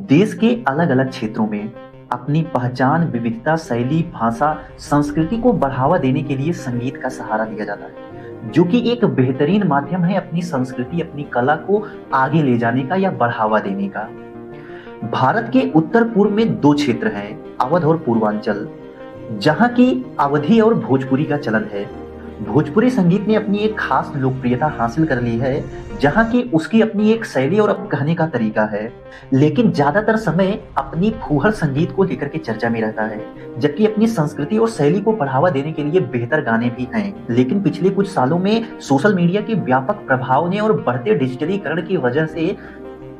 देश के अलग अलग क्षेत्रों में अपनी पहचान, विविधता, शैली, भाषा, संस्कृति को बढ़ावा देने के लिए संगीत का सहारा लिया जाता है, जो कि एक बेहतरीन माध्यम है अपनी संस्कृति, अपनी कला को आगे ले जाने का या बढ़ावा देने का। भारत के उत्तर पूर्व में दो क्षेत्र हैं, अवध और पूर्वांचल, जहां की अवधी और भोजपुरी का चलन है। भोजपुरी संगीत ने अपनी एक खास लोकप्रियता हासिल कर ली है, जहां की उसकी अपनी एक शैली और कहने का तरीका है, लेकिन ज्यादातर समय अपनी फूहड़ संगीत को लेकर के चर्चा में रहता है, जबकि अपनी संस्कृति और शैली को बढ़ावा देने के लिए बेहतर गाने भी हैं। लेकिन पिछले कुछ सालों में सोशल मीडिया के व्यापक प्रभाव ने और बढ़ते डिजिटलीकरण की वजह से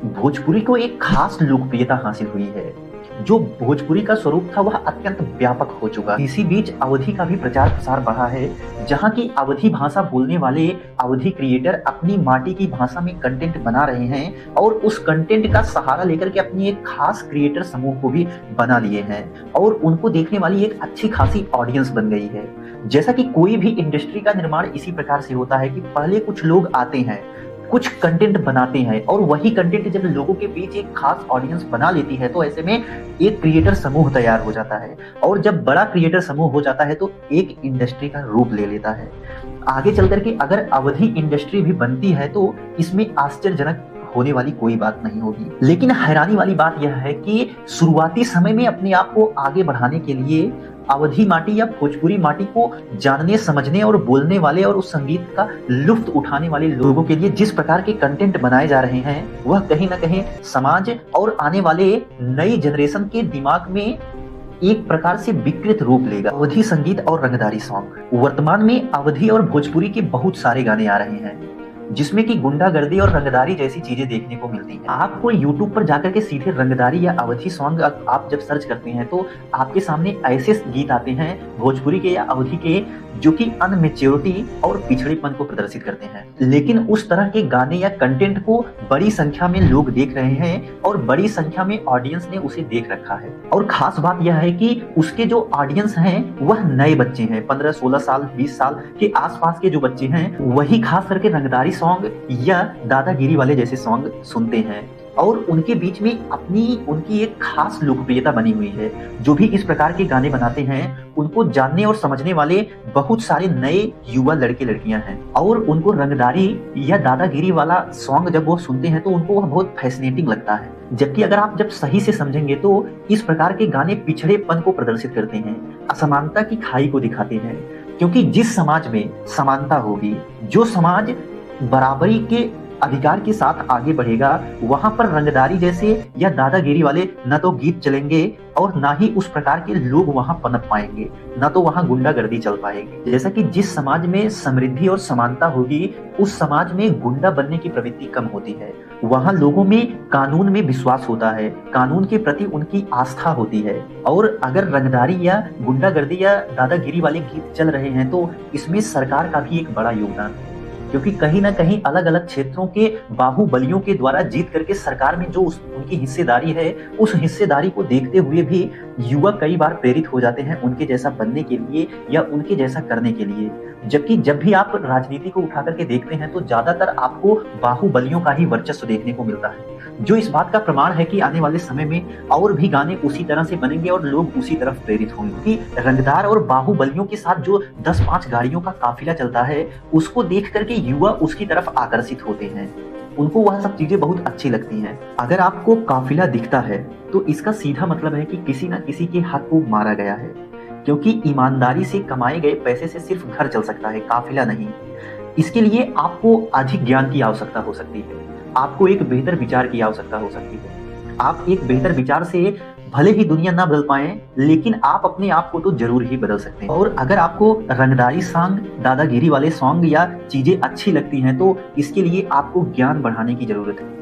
भोजपुरी को एक खास लोकप्रियता हासिल हुई है। जो भोजपुरी का स्वरूप था वह अत्यंत व्यापक हो चुका। इसी बीच अवधी का भी प्रचार प्रसार बढ़ा है, जहां की अवधी भाषा बोलने वाले अवधी क्रिएटर अपनी माटी की भाषा में कंटेंट बना रहे हैं और उस कंटेंट का सहारा लेकर के अपनी एक खास क्रिएटर समूह को भी बना लिए हैं और उनको देखने वाली एक अच्छी खासी ऑडियंस बन गई है। जैसा कि कोई भी इंडस्ट्री का निर्माण इसी प्रकार से होता है कि पहले कुछ लोग आते हैं, कुछ कंटेंट बनाते हैं और वही कंटेंट जब लोगों के बीच एक खास ऑडियंस बना लेती है तो ऐसे में एक क्रिएटर समूह तैयार हो जाता है और जब बड़ा क्रिएटर समूह हो जाता है तो एक इंडस्ट्री का रूप ले लेता है। आगे चल करके अगर अवधी इंडस्ट्री भी बनती है तो इसमें आश्चर्यजनक होने वाली कोई बात नहीं होगी। लेकिन हैरानी वाली बात यह है कि शुरुआती समय में अपने आप को आगे बढ़ाने के लिए अवधी माटी या भोजपुरी माटी को जानने, समझने और बोलने वाले और उस संगीत का लुत्फ उठाने वाले लोगों के लिए जिस प्रकार के कंटेंट बनाए जा रहे हैं वह कहीं ना कहीं समाज और आने वाले नई जनरेशन के दिमाग में एक प्रकार से विकृत रूप लेगा। अवधी संगीत और रंगदारी सॉन्ग, वर्तमान में अवधी और भोजपुरी के बहुत सारे गाने आ रहे हैं जिसमें कि गुंडागर्दी और रंगदारी जैसी चीजें देखने को मिलती हैं। आपको YouTube पर जाकर के सीधे रंगदारी या अवधी सॉन्ग आप जब सर्च करते हैं तो आपके सामने ऐसे गीत आते हैं भोजपुरी के या अवधी के जो कि अनमेच्योरिटी और पिछड़ेपन को प्रदर्शित करते हैं। लेकिन उस तरह के गाने या कंटेंट को बड़ी संख्या में लोग देख रहे हैं और बड़ी संख्या में ऑडियंस ने उसे देख रखा है। और खास बात यह है कि उसके जो ऑडियंस हैं वह नए बच्चे हैं, 15, 16 साल, 20 साल के आसपास के जो बच्चे हैं वही खास करके रंगदारी सॉन्ग या दादागिरी वाले जैसे सॉन्ग सुनते हैं और उनके बीच में उनकी एक खास लोकप्रियता बनी हुई है। जो भी इस प्रकार के गाने बनाते हैं उनको जानने और समझने वाले बहुत सारे नए युवा लड़के लड़कियां हैं और उनको रंगदारी या दादागिरी वाला सॉन्ग जब वो सुनते हैं तो उनको वह बहुत फैसिनेटिंग लगता है। जबकि अगर आप जब सही से समझेंगे तो इस प्रकार के गाने पिछड़ेपन को प्रदर्शित करते हैं, असमानता की खाई को दिखाते हैं, क्योंकि जिस समाज में समानता होगी, जो समाज बराबरी के अधिकार के साथ आगे बढ़ेगा, वहां पर रंगदारी जैसे या दादागिरी वाले न तो गीत चलेंगे और ना ही उस प्रकार के लोग वहां पनप पाएंगे, ना तो वहां गुंडागर्दी चल पाएगी। जैसा कि जिस समाज में समृद्धि और समानता होगी उस समाज में गुंडा बनने की प्रवृत्ति कम होती है, वहां लोगों में कानून में विश्वास होता है, कानून के प्रति उनकी आस्था होती है। और अगर रंगदारी या गुंडागर्दी या दादागिरी वाले गीत चल रहे हैं तो इसमें सरकार का भी एक बड़ा योगदान है, क्योंकि कहीं ना कहीं अलग अलग क्षेत्रों के बाहुबलियों के द्वारा जीत करके सरकार में जो उनकी हिस्सेदारी है उस हिस्सेदारी को देखते हुए भी युवा कई बार प्रेरित हो जाते हैं उनके जैसा बनने के लिए या उनके जैसा करने के लिए। जबकि जब भी आप राजनीति को उठा करके देखते हैं तो ज्यादातर आपको बाहुबलियों का ही वर्चस्व देखने को मिलता है, जो इस बात का प्रमाण है कि आने वाले समय में और भी गाने उसी तरह से बनेंगे और लोग उसी तरफ प्रेरित होंगे। कि रंगदार और बाहुबलियों के साथ जो 10-5 गाड़ियों का काफिला चलता है उसको देख करके युवा उसकी तरफ आकर्षित होते हैं, उनको वह सब चीजें बहुत अच्छी लगती हैं। अगर आपको काफिला दिखता है तो इसका सीधा मतलब है कि किसी न किसी के हक को मारा गया है, क्योंकि ईमानदारी से कमाए गए पैसे से सिर्फ घर चल सकता है, काफिला नहीं। इसके लिए आपको अधिक ज्ञान की आवश्यकता हो सकती है, आपको एक बेहतर विचार की आवश्यकता हो सकती है। आप एक बेहतर विचार से भले ही दुनिया ना बदल पाए लेकिन आप अपने आप को तो जरूर ही बदल सकते हैं। और अगर आपको रंगदारी सॉन्ग, दादागिरी वाले सॉन्ग या चीजें अच्छी लगती हैं तो इसके लिए आपको ज्ञान बढ़ाने की जरूरत है।